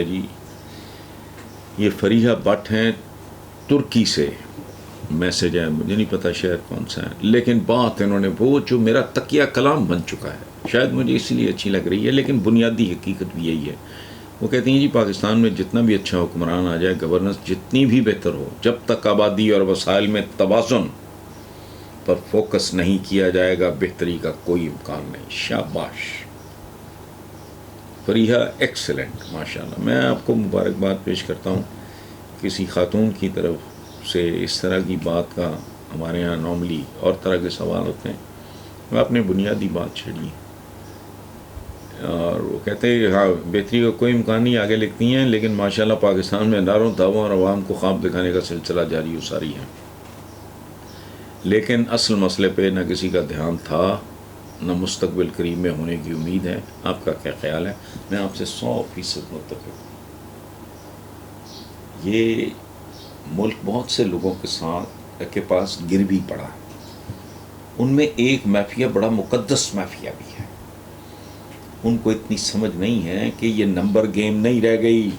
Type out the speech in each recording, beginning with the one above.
ہے جی. یہ فریحہ بٹ ہیں ترکی سے، میسج ہے مجھے نہیں پتا شہر کون سا ہے، لیکن بات انہوں نے وہ جو میرا تکیہ کلام بن چکا ہے، شاید مجھے اسی لیے اچھی لگ رہی ہے، لیکن بنیادی حقیقت بھی یہی ہے. وہ کہتی ہیں جی پاکستان میں جتنا بھی اچھا حکمران آ جائے، گورننس جتنی بھی بہتر ہو، جب تک آبادی اور وسائل میں توازن پر فوکس نہیں کیا جائے گا، بہتری کا کوئی امکان نہیں. شاباش فریحہ، ایکسلنٹ، ماشاءاللہ. میں آپ کو مبارکباد پیش کرتا ہوں. کسی خاتون کی طرف سے اس طرح کی بات کا ہمارے ہاں نارملی اور طرح کے سوال ہوتے ہیں. وہ اپنے بنیادی بات چھیڑی، اور وہ کہتے ہیں ہاں بہتری کا کوئی امکان نہیں، آگے لکھتی ہیں لیکن ماشاءاللہ پاکستان میں اداروں، دعووں اور عوام کو خواب دکھانے کا سلسلہ جاری و ساری ہے، لیکن اصل مسئلے پہ نہ کسی کا دھیان تھا، نہ مستقبل قریب میں ہونے کی امید ہے. آپ کا کیا خیال ہے؟ میں آپ سے 100% متفق ہوں. یہ ملک بہت سے لوگوں کے پاس گر بھی پڑا، ان میں ایک مافیا بڑا مقدس مافیا بھی ہے. ان کو اتنی سمجھ نہیں ہے کہ یہ نمبر گیم نہیں رہ گئی،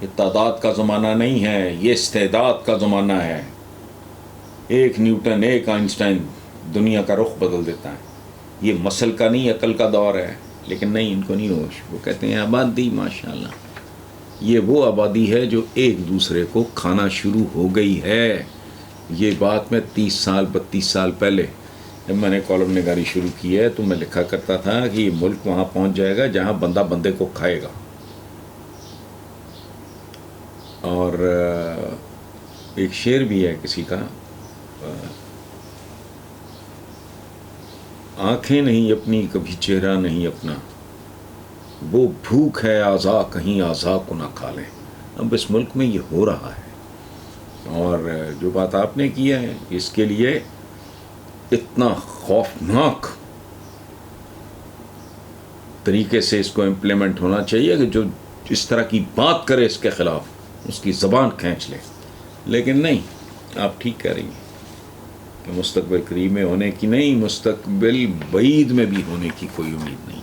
یہ تعداد کا زمانہ نہیں ہے، یہ استعداد کا زمانہ ہے. ایک نیوٹن، ایک آئنسٹائن دنیا کا رخ بدل دیتا ہے. یہ مسل کا نہیں، عقل کا دور ہے. لیکن نہیں، ان کو نہیں ہوش. وہ کہتے ہیں آبادی، ماشاءاللہ یہ وہ آبادی ہے جو ایک دوسرے کو کھانا شروع ہو گئی ہے. یہ بات میں 30 سال 32 سال پہلے جب میں نے کالم نگاری شروع کی ہے تو میں لکھا کرتا تھا کہ یہ ملک وہاں پہنچ جائے گا جہاں بندہ بندے کو کھائے گا. اور ایک شعر بھی ہے کسی کا، آنکھیں نہیں اپنی کبھی چہرہ نہیں اپنا، وہ بھوک ہے اعضاء کہیں اعضاء کو نہ کھا لیں. اب اس ملک میں یہ ہو رہا ہے، اور جو بات آپ نے کی ہے اس کے لیے اتنا خوفناک طریقے سے اس کو امپلیمنٹ ہونا چاہیے کہ جو اس طرح کی بات کرے اس کے خلاف اس کی زبان کھینچ لے. لیکن نہیں، آپ ٹھیک کہہ رہی ہیں کہ مستقبل قریب میں ہونے کی نہیں، مستقبل بعید میں بھی ہونے کی کوئی امید نہیں.